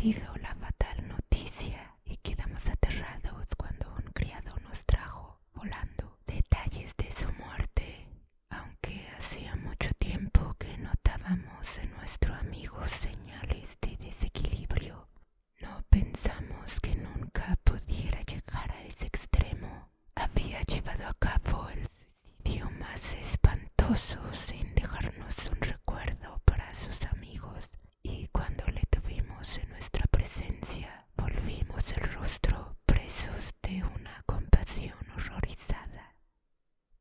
transmitido la fatal noticia y quedamos aterrados cuando un criado nos trajo, volando, detalles de su muerte, aunque hacía mucho tiempo que notábamos en nuestro amigo señales de desequilibrio. No pensamos que nunca pudiera llegar a ese extremo. Había llevado a cabo el suicidio más espantoso sin dejarnos un recuerdo para sus amigos, y cuando le tuvimos en nuestra presencia, volvimos el rostro presos de una compasión horrorizada.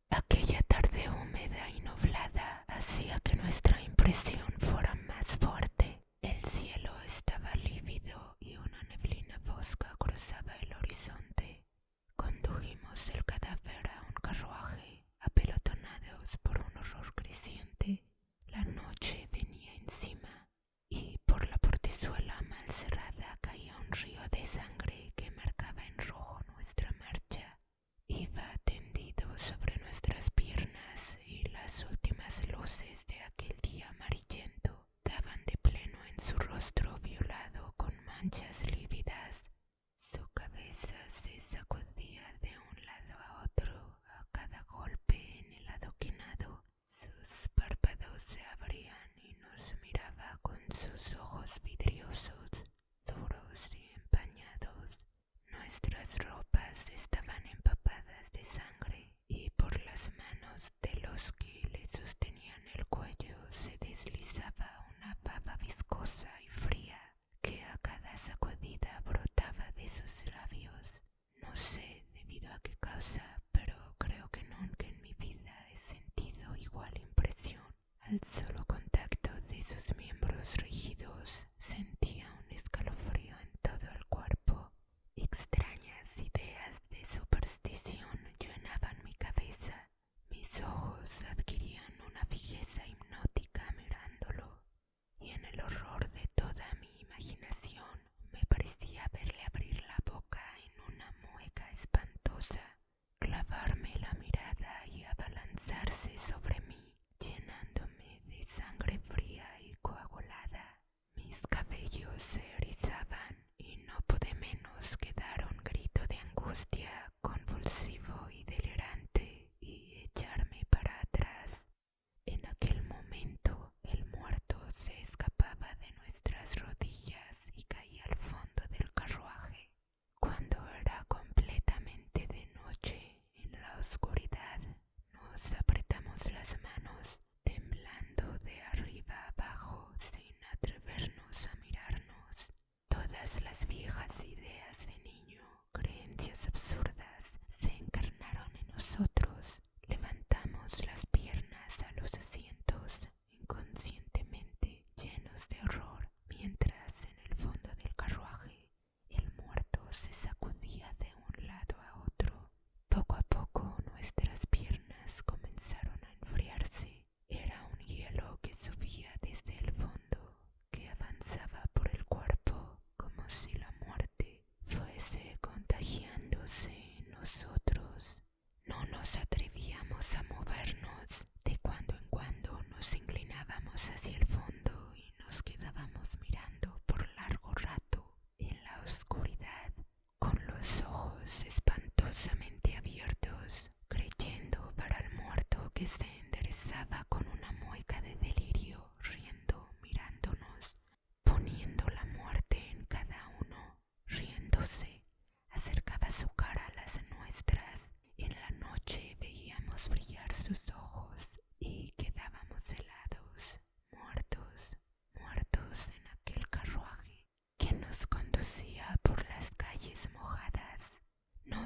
Aquella tarde húmeda y nublada hacía que nuestra impresión fuera más fuerte. El cielo estaba lívido y una neblina fosca cruzaba el horizonte. Condujimos el cadáver a un carruaje, apelotonados por un horror creciente. La noche venía encima y por la portezuela mal cerrada caía un río de sangre que marcaba en rojo nuestra marcha. Iba tendido sobre nuestras piernas y las últimas luces de aquel día amarillento daban de pleno en su rostro violado con manchas lívidas. Su cabeza se sacudía de un lado a otro a cada golpe en el adoquinado. Sus párpados se abrían y nos miraba con sus ojos vidriosos, duros y empañados. Nuestras ropas estaban empapadas de sangre y por las manos de los que le sostenían el cuello se deslizaba una baba viscosa y fría que a cada sacudida brotaba de sus labios. No sé debido a qué causa, pero creo que nunca en mi vida he sentido igual impresión. Al solo contacto de sus miembros rígidos sentía un escalofrío en todo el cuerpo. Extrañas ideas de superstición llenaban mi cabeza. Mis ojos adquirían una fijeza hipnótica mirándolo, y en el horror de toda mi imaginación me parecía verle abrir la boca en una mueca espantosa, clavarme la mirada y abalanzarse sobre mí, llenándome de sangre fría y coagulada. Mis cabellos se erizaban y no pude menos que dar un grito de angustia convulsivo y delirante y echarme para atrás. En aquel momento el muerto se escapaba de nuestras rodillas y caía al fondo del carruaje. Cuando era completamente de noche, en la oscuridad, nos apretamos las manos, temblando de arriba abajo sin atrevernos a mirarnos. Todas las viejas ideas de niño, creencias absurdas, se encarnaron en nosotros. Levantamos las piernas a los asientos, inconscientemente llenos de horror, mientras en el fondo del carruaje el muerto se sacudía de un lado a otro. Poco a poco nuestras piernas comenzaron a enfriarse. Era un hielo que subía desde el fondo, que avanzaba por el cuerpo como si la muerte fuese contagiándose en nosotros. No nos atrevíamos a movernos. De cuando en cuando nos inclinábamos hacia el fondo y nos quedábamos mirando por largo rato en la oscuridad, con los ojos espantosamente abiertos, creyendo para el muerto que se enderezaba con una mueca de delirio, riendo, mirándonos, poniendo la muerte en cada uno, riéndose. Acercaba su cara a las nuestras. En la noche veíamos brillar sus ojos y quedábamos helados, muertos, muertos en aquel carruaje que nos conducía por las calles mojadas. No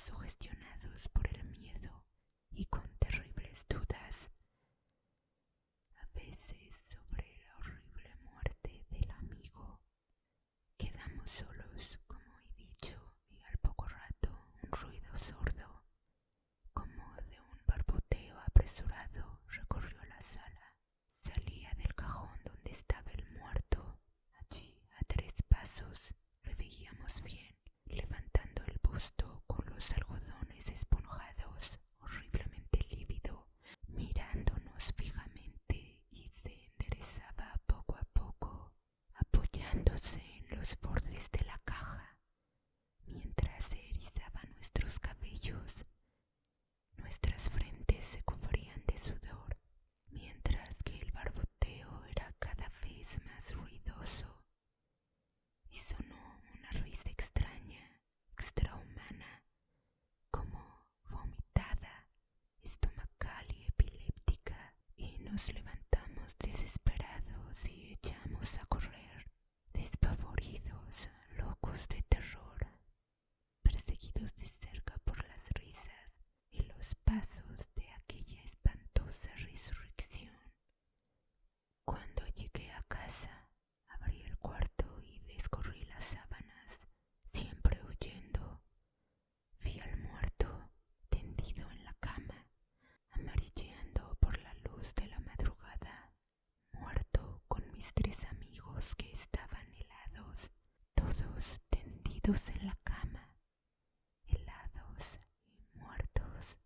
sugestionados por el miedo y con terribles dudas, a veces sobre la horrible muerte del amigo. Quedamos solos, como he dicho, y al poco rato un ruido sordo, como de un barboteo apresurado, recorrió la sala. Salía del cajón donde estaba el muerto. Allí, a 3 pasos, le veíamos bien, levantando el busto con los algodones esponjados, horriblemente lívido, mirándonos fijamente, y se enderezaba poco a poco, apoyándose en los bordes de la caja, mientras se erizaba nuestros cabellos. Nuestras frentes se cubrían de sudor, mientras que el barboteo era cada vez más ruidoso, y sonó una risa extraña, extrahumana, como vomitada, estomacal y epiléptica, y nos levantamos desesperados y echamos a correr, despavoridos, locos de terror, perseguidos de cerca por las risas y los pasos de aquella espantosa resurrección. Cuando llegué a casa, abrí el cuarto y descorrí las sábanas, siempre huyendo. Vi al muerto tendido en la cama, amarilleando por la luz de la madrugada, muerto con mis 3 amigos que estaban helados, todos tendidos en la cama, helados y muertos.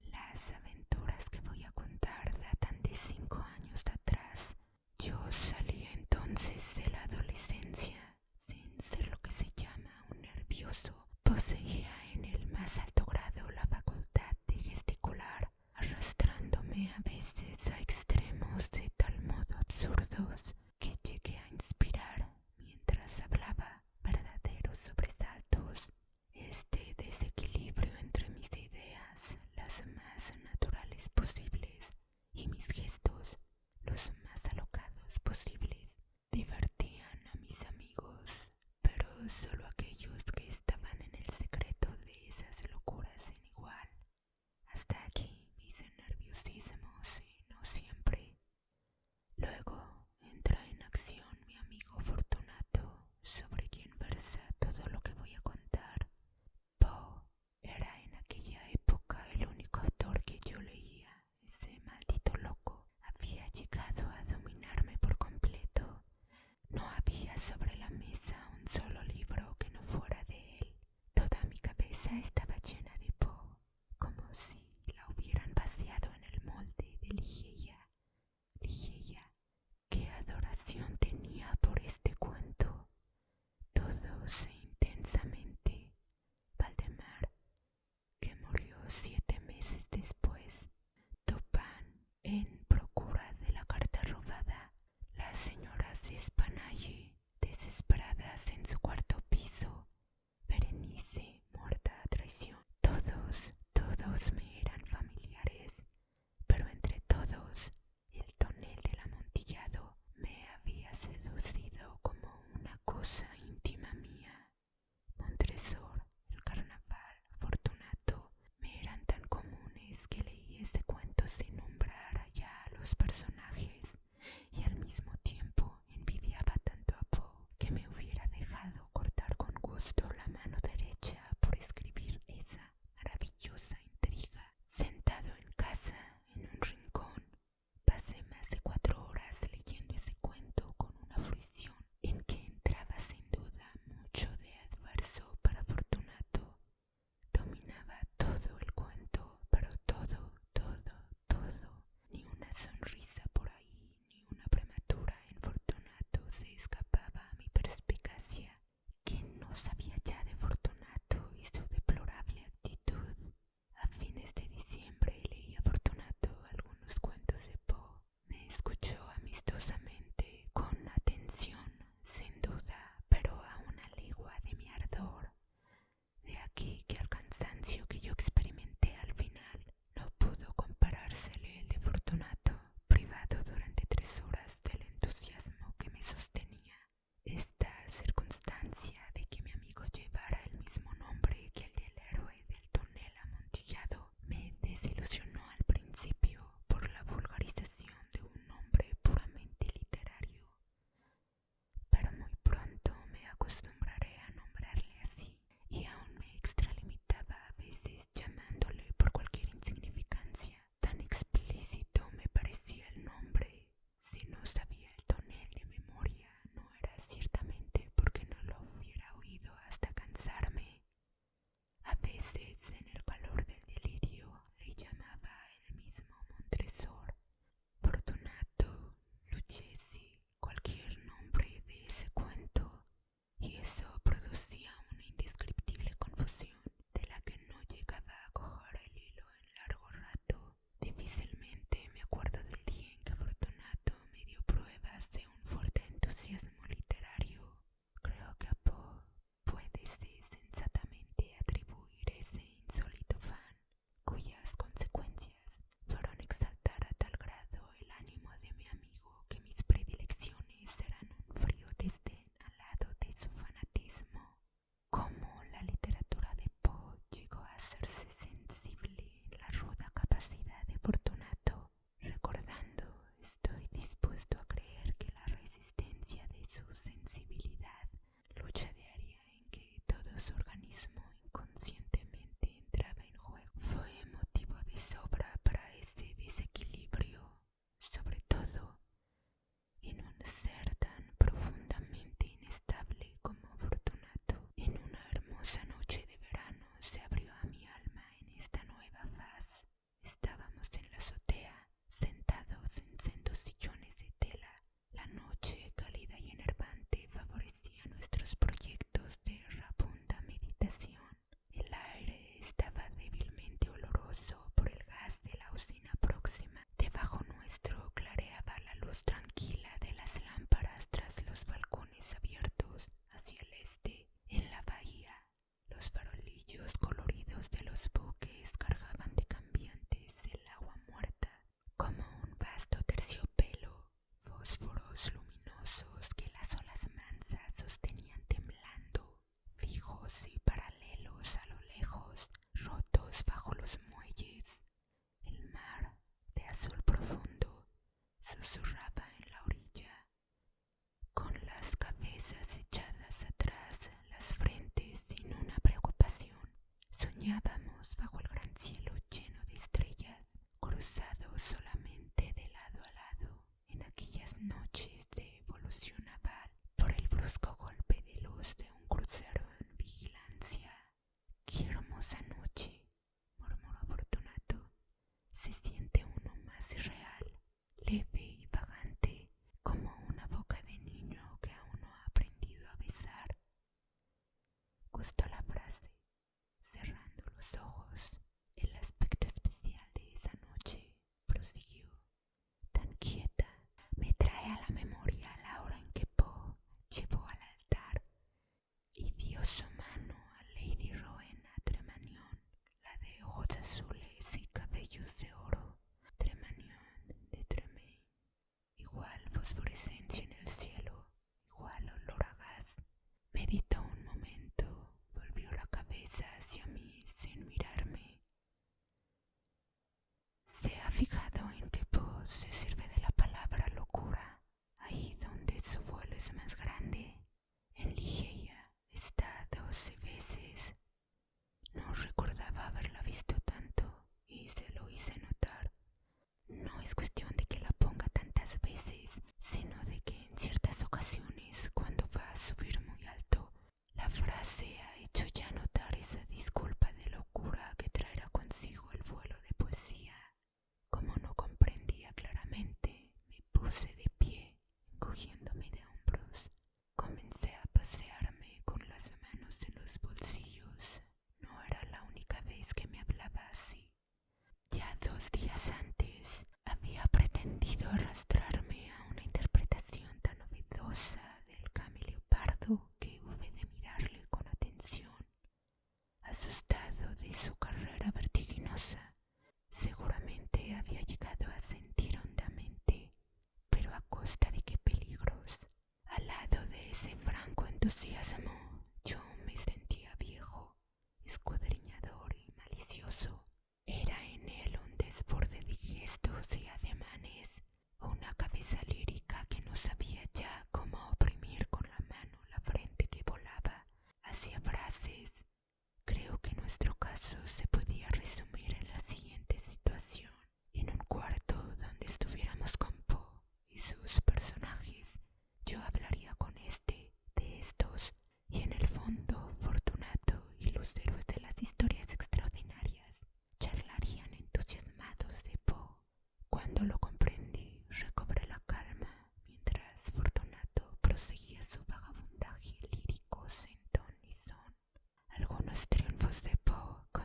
Las aventuras que voy a contar datan de 5 años atrás. Yo salí entonces de la adolescencia sin ser lo que se llama un nervioso. Poseía en el más alto grado la facultad de gesticular, arrastrándome a veces a extremos de tal modo absurdos que llegué a inspirar, mientras hablaba, verdaderos sobresaltos. Este desequilibrio entre mis ideas, las más naturales posibles, y mis gestos, los más alocados posibles, divertían a mis amigos, pero solo aquellos que estaban en el secreto de esas locuras sin igual. Hasta aquí mis nerviosismos, y no siempre. Luego entra en acción mi amigo Fortunato, sobre quien versa todo lo que voy a contar. Poe era en aquella época el único autor que yo leía. Ese maldito loco había llegado a dominarme por completo. No había sobre la mesa un solo libro que no fuera de él. Toda mi cabeza estaba llena de Poe, como si la hubieran vaciado en el molde de Ligeia. Ligeia, qué adoración tenía por este cuento. Todos e intensamente. Valdemar, que murió 7 meses después. Dupin, en procura de la carta robada. Las señoras de Spanaye, desesperadas en su 4.º piso. Berenice, muerta a traición. Todos me eran familiares, pero entre todos, el tonel del amontillado me había seducido como una cosa íntima mía. Montresor, el carnaval, Fortunato, me eran tan comunes que leí ese cuento sin nombrar ya a los personajes, y al mismo tiempo envidiaba tanto a Poe que me hubiera dejado cortar con gusto la mano derecha por escribir esa maravillosa intriga. Sentado en casa, en un rincón, pasé más de 4 horas leyendo ese cuento con una fruición en que entraba sin duda mucho de adverso para Fortunato. Dominaba todo el cuento, pero todo, ni una sonrisa por ahí, ni una prematura en Fortunato se escapaba a mi perspicacia. Que no sabía ya de Fortunato y su deplorable actitud. A fines de diciembre leí a Fortunato algunos cuentos de Poe. Me escuchó amistosamente, con atención, ciertamente porque no lo hubiera oído hasta cansarme. A veces, en el calor del delirio, le llamaba el mismo Montresor, Fortunato, Lucchesi, cualquier nombre de ese cuento, y eso producía una indescriptible confusión de la que no llegaba a coger el hilo en largo rato. Difícilmente me acuerdo del día en que Fortunato me dio pruebas de un fuerte entusiasmo literario.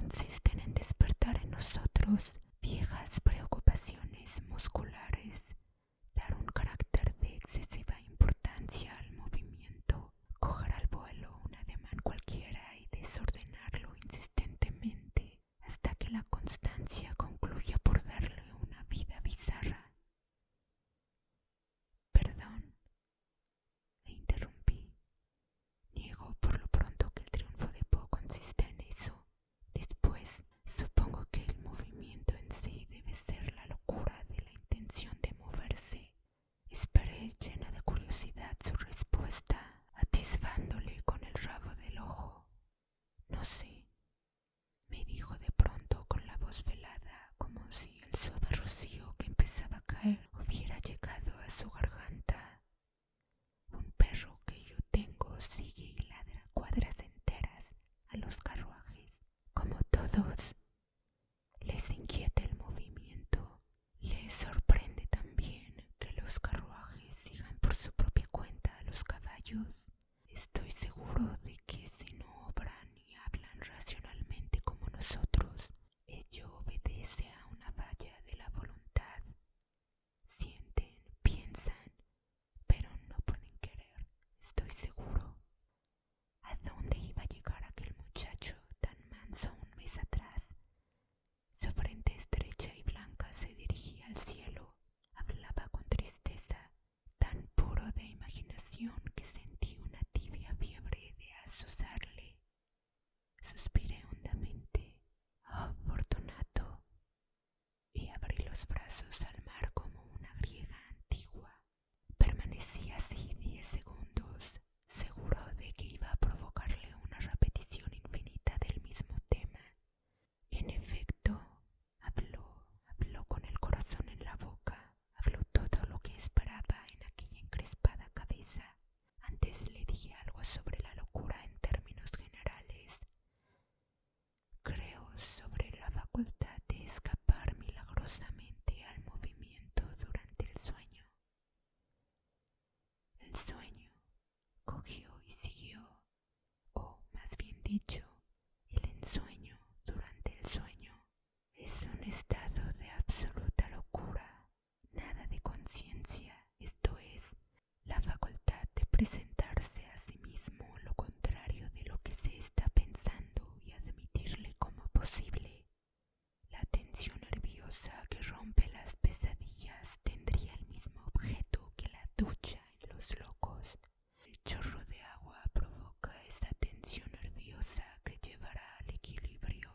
consisten en despertar en nosotros viejas preocupaciones musculares, dar un carácter de excesiva importancia al movimiento, coger al vuelo un ademán cualquiera y desordenarlo insistentemente hasta que la constancia concluya por darle una vida bizarra. Perdón, le interrumpí. Niego por lo pronto que el triunfo de Poe consiste en eso. Después, supongo que el movimiento en sí debe ser la locura de la intención de moverse. Esperé llena de curiosidad su respuesta, atisbándole con el rabo del ojo. No sé, me dijo de pronto con la voz velada, como si el suave rocío que empezaba a caer hubiera llegado a su garganta. Un perro que yo tengo sigue y ladra cuadras enteras a los carruajes, como todos. Les inquieta el movimiento. Les sorprende también que los carruajes sigan por su propia cuenta a los caballos. Estoy seguro de que si no obran y hablan racionalmente como nosotros, ello obedece a una falla de la voluntad. Sienten, piensan, pero no pueden querer, estoy seguro. ¿A dónde iba a llegar aquel muchacho tan manso un mes atrás? Su frente estrecha y blanca se dirigía al cielo, hablaba con tristeza, tan puro de imaginación que sentí una tibia fiebre de azuzarle. Suspiré hondamente. Oh, Fortunato, y abrí los brazos al mar como una griega antigua. Permanecí así 10 segundos, seguro de que iba a provocarle una repetición infinita del mismo tema. En efecto, habló con el corazón en la boca, habló todo lo que esperaba en aquella encrespada cabeza. Antes le dije algo sobre la locura en términos generales. Creo sobre la facultad de escapar milagrosamente al movimiento durante el sueño. El sueño cogió y siguió, o más bien dicho, el ensueño durante el sueño. Es un estado de absoluta locura, nada de conciencia, esto es, la facultad de presentarse a sí mismo lo contrario de lo que se está pensando y admitirle como posible. La tensión nerviosa que rompe las pesadillas tendría el mismo objeto que la ducha en los locos. El chorro de agua provoca esa tensión nerviosa que llevará al equilibrio,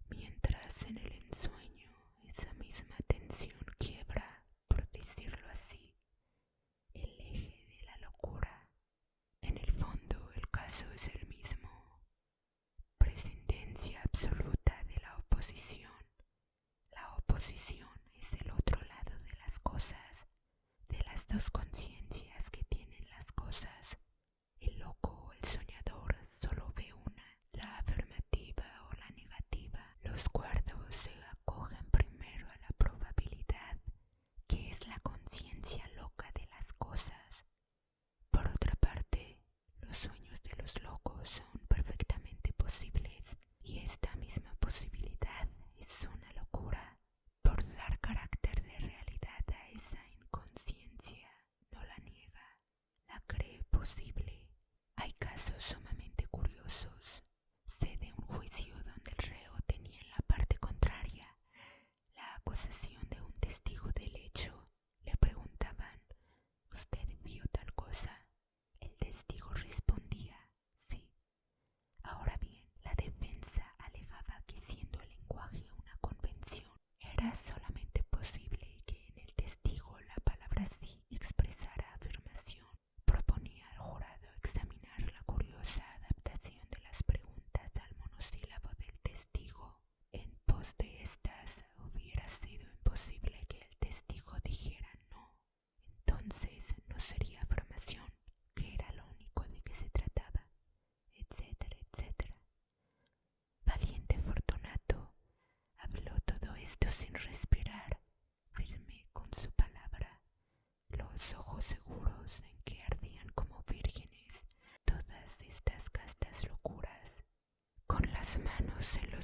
mientras en el ensueño esa misma tensión quiebra, por decirlo así, el eje de la locura. En el fondo el caso es el mismo. Prescindencia absoluta de la oposición. La oposición es el otro lado de las cosas, de las dos conciencias que tienen las cosas. El loco o el soñador solo ve una, la afirmativa o la negativa. Los cuerdos se acogen primero a la probabilidad, que es la conciencia loca de las cosas. Por otra parte, los sueños de los locos son perfectamente posibles, y esta misma posibilidad es una locura. Por dar carácter de realidad a esa inconsciencia, no la niega, la cree posible. Hay casos sumamente curiosos. Sé de un juicio donde el reo tenía en la parte contraria la acusación de un testigo del hecho. Le preguntaban: ¿usted vio tal cosa? El testigo respondía: sí. Ahora bien, la defensa alegaba que, siendo el lenguaje una convención, era solamente posible que en el testigo la palabra sí expresara afirmación. Proponía al jurado examinar la curiosa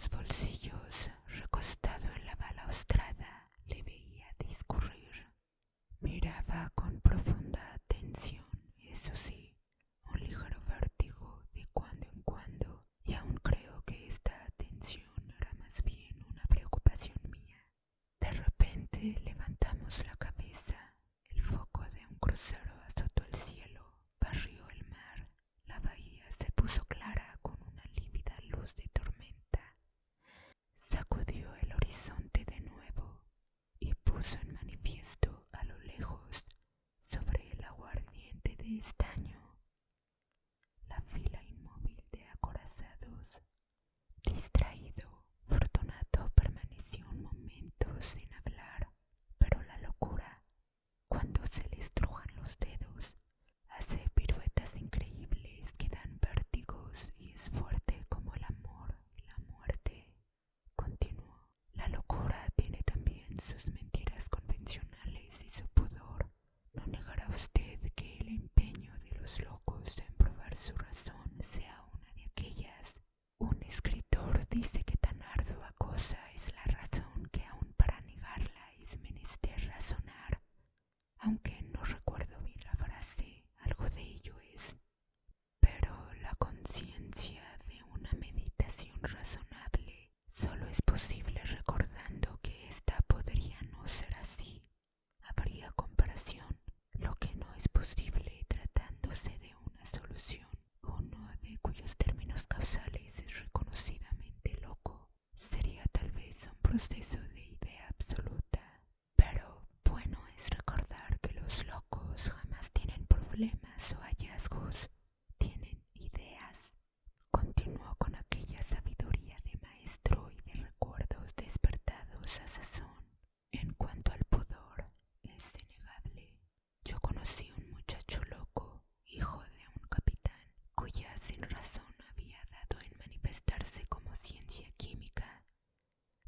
los bolsillos, recostado en la balaustrada, le veía discurrir. Miraba con profunda atención, eso sí, un ligero vértigo de cuando en cuando, y aún creo que esta atención era más bien una preocupación mía. De repente levantamos la cabeza, el foco de un crucero azotó el cielo, barrió el mar, la bahía se puso clara con una lívida luz de tormenta, sacudió el horizonte de nuevo y puso en manifiesto a lo lejos, sobre el agua ardiente de estaño, la fila inmóvil de acorazados. Distraído, Fortunato permaneció un momento sin hablar, pero la locura, cuando se le estrujan los dedos, hace piruetas increíbles que dan vértigos y es fuerte como el amor y la muerte. Continuó. La locura tiene también sus mentiras convencionales y su pudor. No negará usted que el empeño de los locos en probar su razón sea una de aquellas. Un escritor dice que tan ardua cosa es la razón que aun para negarla es menester razonar. Aunque no recuerdo bien la frase, algo de ello es. Pero la conciencia de una meditación razonable solo es posible recordando que ésta podría no ser así. Habría comparación, lo que no es posible tratándose de una solución. Uno de cuyos términos causales es reconocidamente loco sería tal vez un proceso de idea absoluta. Pero bueno es recordar que los locos jamás tienen problemas o hallazgos, tienen ideas. Continuó con aquella sabiduría de maestro y de recuerdos despertados a sazón. En cuanto al pudor, es innegable. Yo conocí un muchacho loco, hijo de un capitán, cuya sinrazón había dado en manifestarse como ciencia química.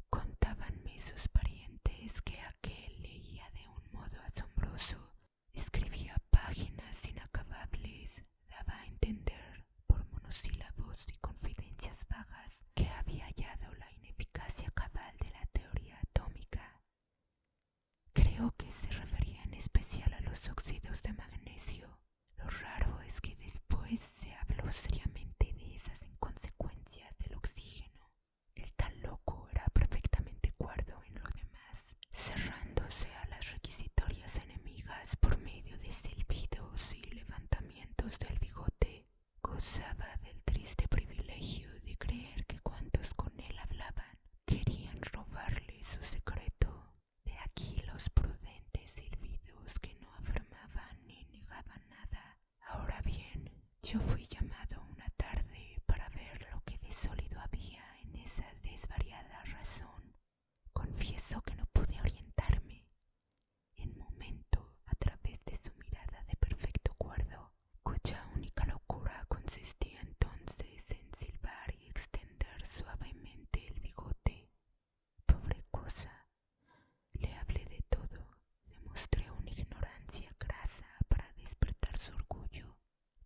Contábanme sus parientes que aquel leía de un modo asombroso, escribía páginas inacabables, daba a entender por monosílabos y confidencias vagas que había hallado la ineficacia cabal de la teoría atómica. Creo que se refería en especial a los óxidos de magnesio. Lo raro es que después se habló seriamente de esas inconsecuencias del oxígeno. El tal loco era perfectamente cuerdo en lo demás, cerrándose a las requisitorias enemigas por medio de silbidos y levantamientos del bigote. Gozaba del triste privilegio de creer que cuantos con él hablaban querían robarle su secreto. De aquí los prudentes silbidos que no afirmaban ni negaban nada. Ahora bien, yo fui llamado una tarde para ver lo que de sólido había en esa desvariada razón. Confieso que no pude orientarme. En momento, a través de su mirada de perfecto cuerdo, cuya única locura consistía entonces en silbar y extender suavemente el bigote. Pobre cosa. Le hablé de todo, demostré una ignorancia grasa para despertar su orgullo.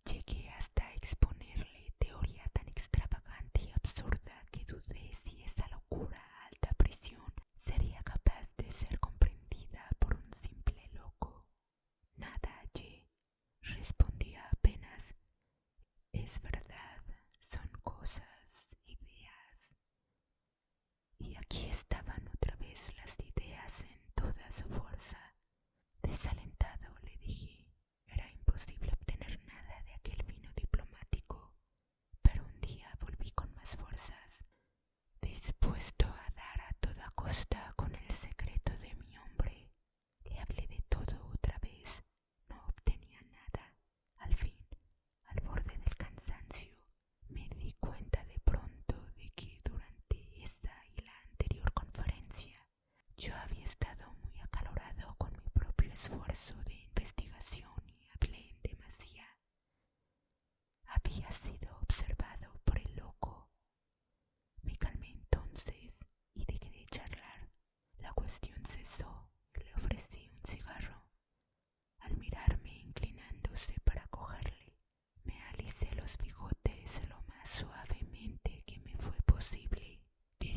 Llegué hasta exponerle teoría tan extravagante y absurda que dudé si esa locura a alta presión sería capaz de ser comprendida por un simple loco. Nada hallé, respondía apenas. Es verdad, son cosas, ideas. Y aquí estaban otra vez las ideas en toda su fuerza. Desalentado le dije, era imposible obtener nada de aquel vino diplomático, pero un día volví con más fuerzas, dispuesto a dar a toda costa con el secreto de mi hombre. Le hablé de todo otra vez, no obtenía nada. Al fin, al borde del cansancio, me di cuenta de pronto de que durante esta y la anterior conferencia yo había estado muy acalorado con mi propio esfuerzo de investigación y hablé en demasía. Había sido observado por el loco. Me calmé entonces y dejé de charlar. La cuestión cesó. Le ofrecí un cigarro. Al mirarme inclinándose para cogerle, me alicé los bigotes lo más suavemente que me fue posible. Di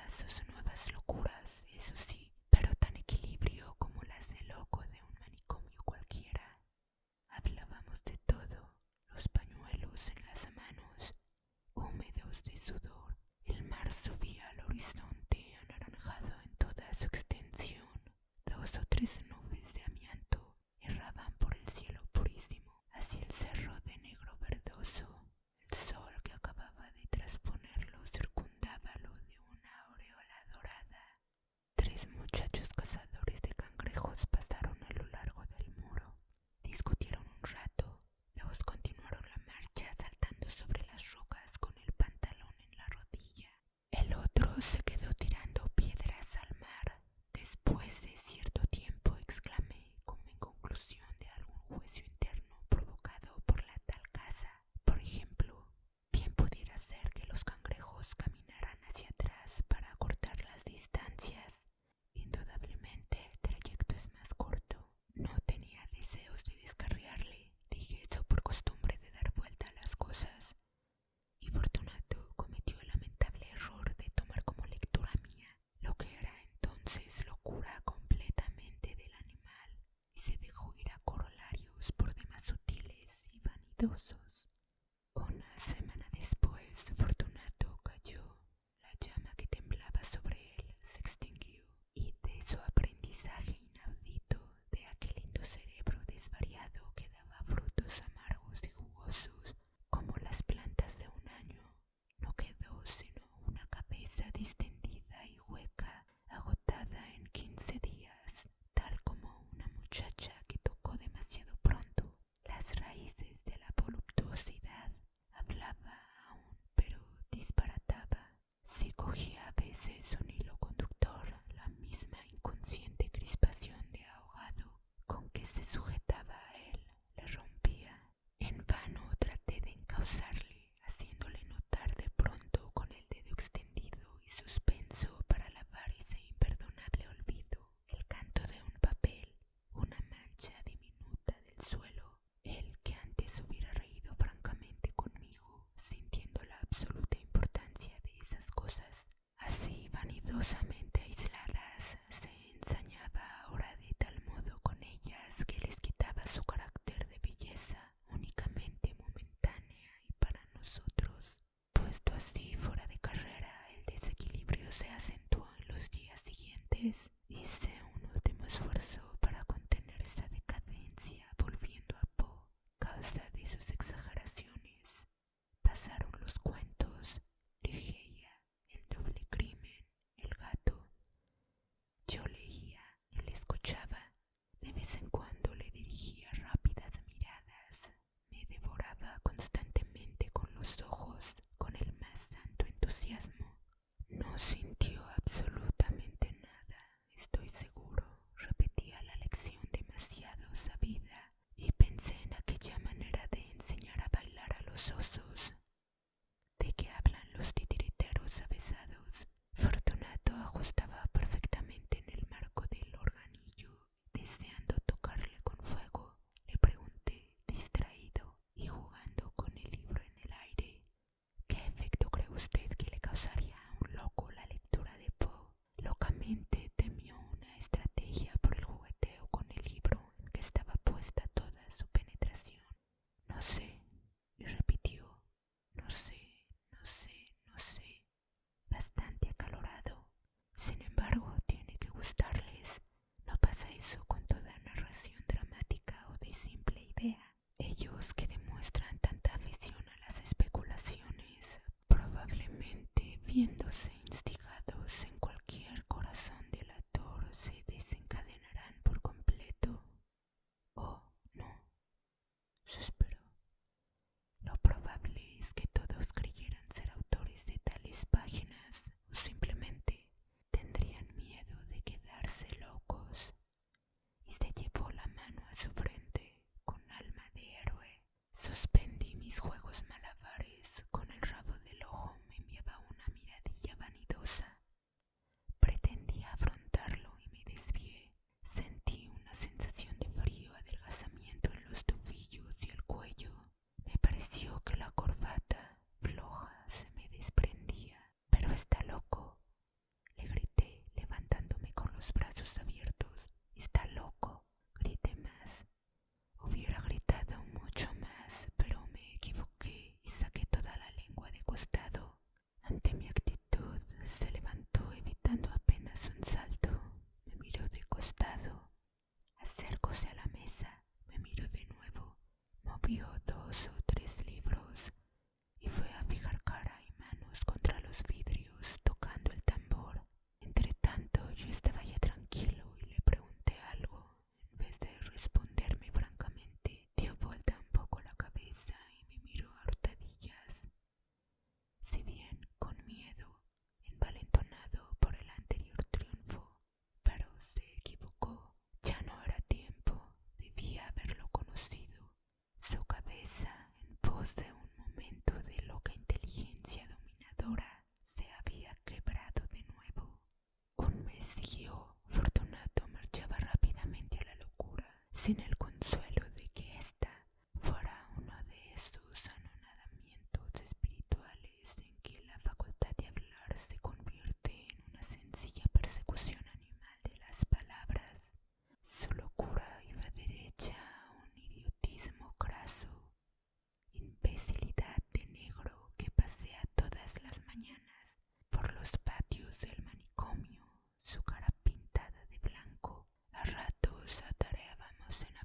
a sus nuevas locuras, eso sí, pero tan equilibrio como las de loco de un manicomio cualquiera. Hablábamos de todo, los pañuelos en las manos, húmedos de sudor. El mar subía al horizonte anaranjado en toda su extensión. 2 o 3 nubes de amianto erraban por el cielo purísimo hacia el cerro de negro verdoso. El sol que acababa de trasponerlo circundábalo de una aureola dorada. 3 muchachos cazadores de cangrejos pasaron a lo largo del muro. Discutieron un rato. 2 continuaron la marcha saltando sobre las rocas con el pantalón en la rodilla. El otro se quedó tirando piedras al mar. Después de cierto tiempo exclamé, como en conclusión de algún juicio interno provocado por la tal caza. Por ejemplo, bien pudiera ser que los cangrejos caminaran hacia atrás para acortar las distancias. Indudablemente el trayecto es más corto. No tenía deseos de descarriarle, dije eso por costumbre de dar vuelta a las cosas. Y Fortunato cometió el lamentable error de tomar como lectura mía lo que era entonces locura completamente del animal y se dejó ir a corolarios por demás sutiles y vanidosos. Una semana después, Fortunato cayó. La llama que temblaba sobre él se extinguió y de su aprendizaje inaudito, de aquel lindo cerebro desvariado que daba frutos amargos y jugosos como las plantas de un año, no quedó sino una cabeza distendida y hueca, agotada en 15 días, tal como una muchacha que tocó demasiado pronto las raíces de la voluptuosidad. Hablaba aún, pero disparataba. Si cogía a veces un hilo conductor, la misma inconsciente crispación de ahogado con que se sujetaba a él le rompía. En vano traté de encauzarle, haciéndole notar de pronto con el dedo extendido y suspenso para lavar ese imperdonable olvido el canto de un papel, una mancha diminuta del suelo. Él, que antes hubiera reído francamente conmigo, sintiendo la absoluta importancia de esas cosas, así vanidosamente aisladas, se ensañaba ahora de tal modo con ellas que les quitaba su carácter de belleza únicamente momentánea y para nosotros. Puesto así fuera de carrera, el desequilibrio se acentuó en los días siguientes. Hice un último esfuerzo para contener esa decadencia volviendo a Poe, causa de sus exageraciones. Pasaron los cuentos, Ligeia, el doble crimen, el gato. Yo leía, él escuchaba. De vez en cuando le dirigía rápidas miradas. Me devoraba constantemente con los ojos, con el más santo entusiasmo. No sintió absolutamente nada, sin el consuelo de que ésta fuera uno de esos anonadamientos espirituales en que la facultad de hablar se convierte en una sencilla persecución animal de las palabras. Su locura iba derecha a un idiotismo craso, imbecilidad de negro que pasea todas las mañanas por los patios del manicomio, su cara pintada de blanco. A ratos atareábamos en la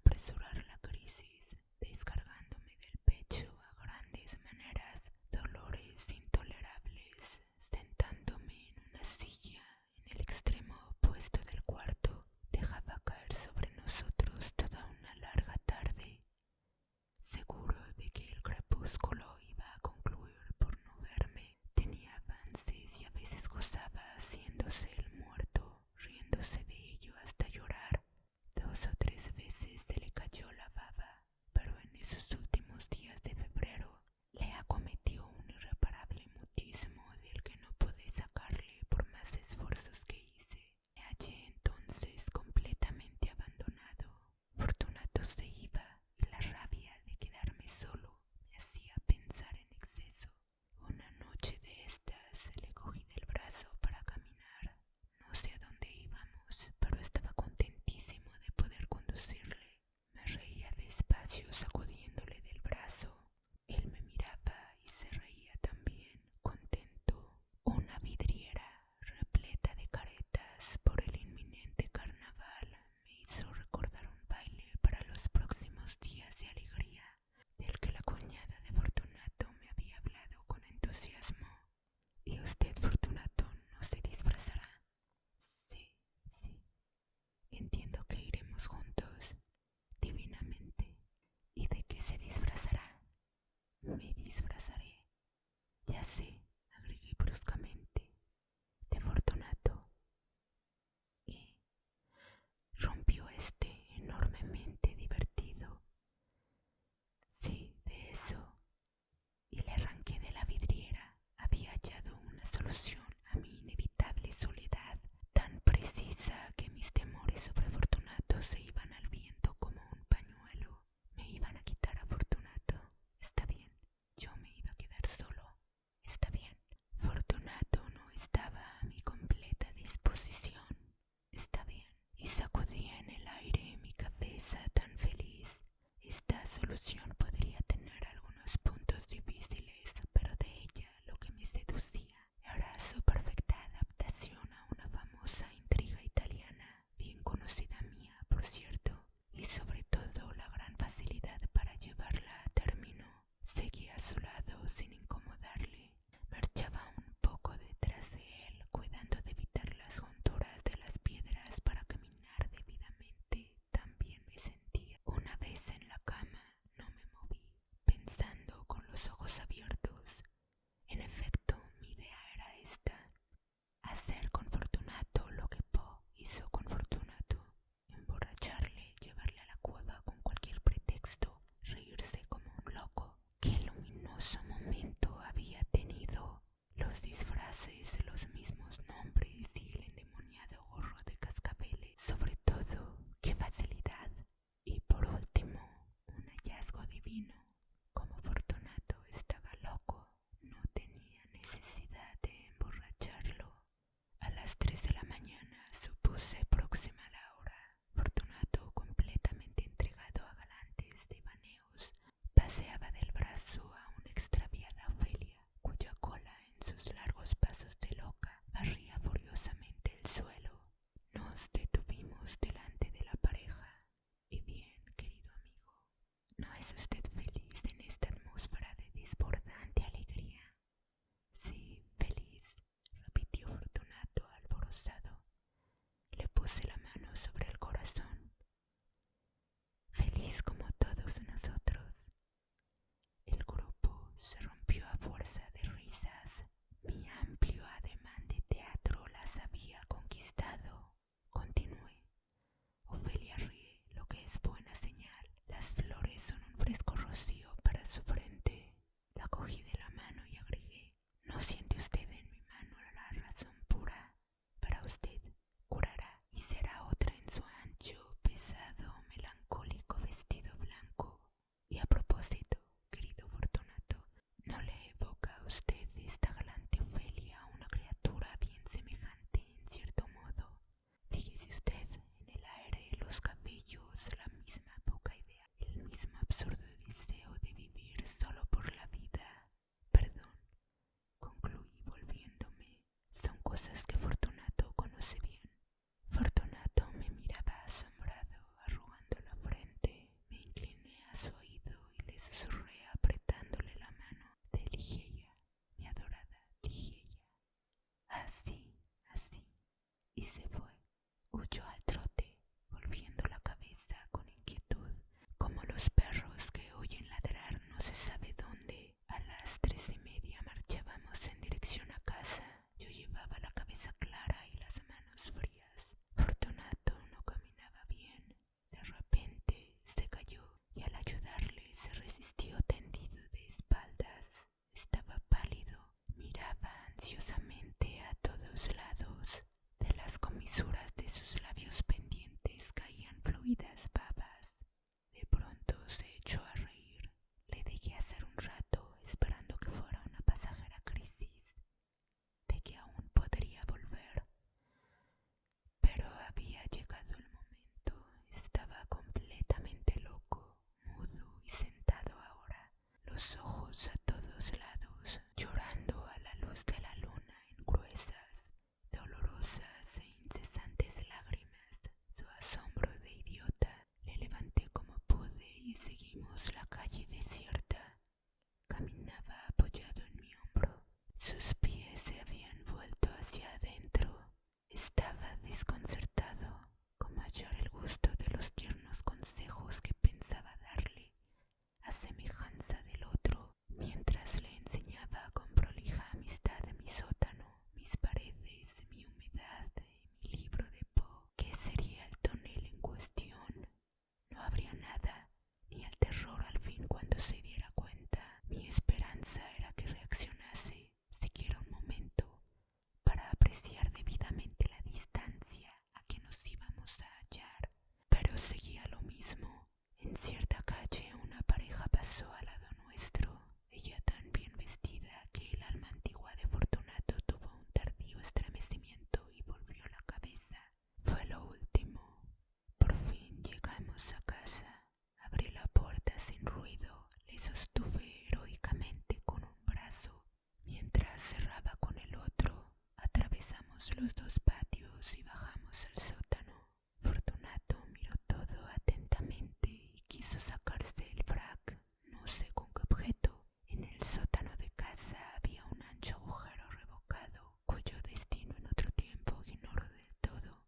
los dos patios y bajamos al sótano. Fortunato miró todo atentamente y quiso sacarse el frac, no sé con qué objeto. En el sótano de casa había un ancho agujero revocado, cuyo destino en otro tiempo ignoro del todo.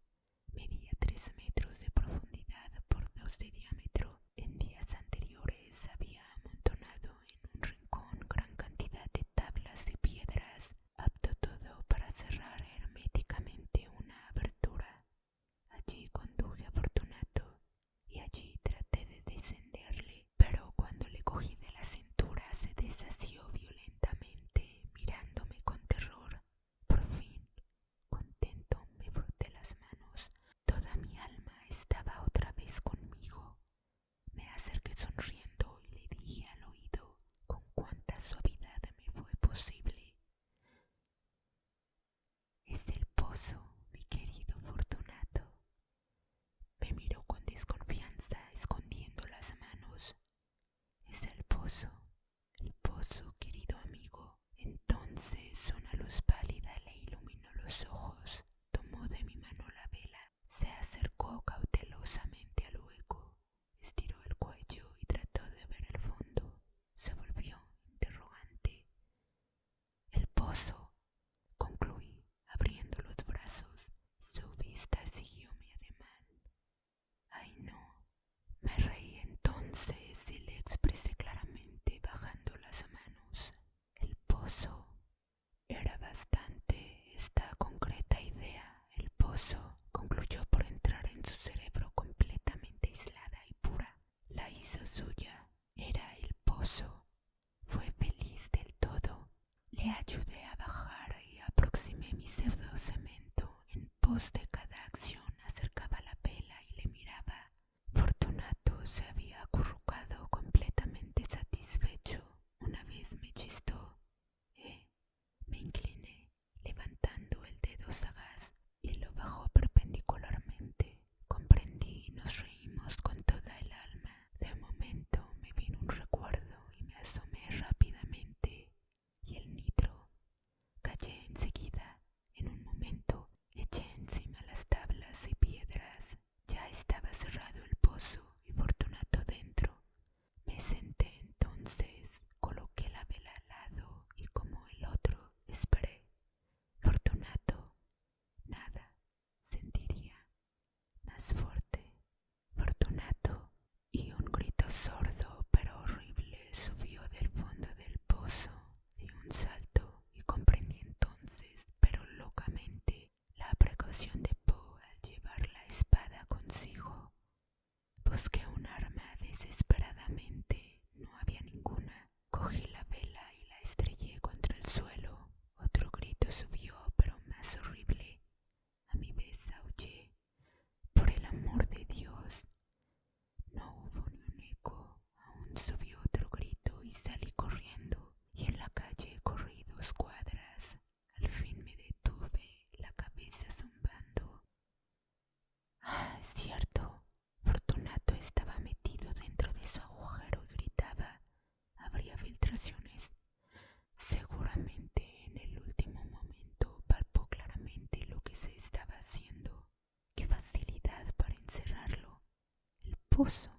Medía 3 metros de profundidad por 2 de diámetro. En días anteriores había amontonado en un rincón gran cantidad de tablas y piedras, apto todo para cerrar herméticamente una abertura. Allí conduje a Fortunato y allí traté de descenderle, pero cuando le cogí de la cintura se desasió violentamente, mirándome con terror. Por fin, contento, me froté las manos. Toda mi alma estaba otra vez conmigo. Me acerqué sonriendo y le dije al oído con cuánta suavidad me fue posible: es el pozo, mi querido Fortunato. Me miró con desconfianza, escondiendo las manos. Es el pozo, querido amigo. Entonces una luz pálida le iluminó los ojos. Tomó de mi mano la vela, se acercó cautelosamente al hueco, estiró el cuello y trató de ver el fondo. Se volvió interrogante. El pozo, concluí, abriendo los brazos. Su vista siguió mi ademán. Ay, no. Me reí entonces y le expresé claramente, bajando las manos. El pozo. Era bastante esta concreta idea. El pozo concluyó por entrar en su cerebro completamente aislada y pura. La hizo suya. Era el pozo. Fue feliz del todo. Le ayudé a bajar y aproximé mi pseudo cemento. En pos de cada acción acercaba la vela y le miraba. Fortunato se había acurrucado completamente satisfecho. Una vez me chistó. Me incliné, levantando el dedo sagaz, y lo bajó perpendicularmente. Comprendí y nos reímos con toda el alma. De momento me vino un recuerdo y me asomé rápidamente. Y el nitro. Callé enseguida. En un momento eché encima las tablas y piedras. Ya estaba cerrado el pozo y Fortunato dentro. Me senté entonces, coloqué la vela al lado y, como el otro, esperé. Fortunato, nada, sentiría. Más fuerte. Fortunato. Y un grito sordo pero horrible subió del fondo del pozo. Di un salto y comprendí entonces, pero locamente, la precaución de Poe al llevar la espada consigo. Busqué un arma desesperadamente. No había ninguna. Cogí la vela y la estrellé contra el suelo. Otro grito subió, pero más horrible. A mi vez aullé. Por el amor de Dios. No hubo ni un eco. Aún subió otro grito y salí corriendo. Y en la calle corrí 2 cuadras. Al fin me detuve, la cabeza zumbando. Ah, es cierto. Fortunato estaba metido dentro de su agujero y gritaba. Habría filtraciones. Seguramente en el último momento palpó claramente lo que se estaba haciendo. Qué facilidad para encerrarlo. El pozo.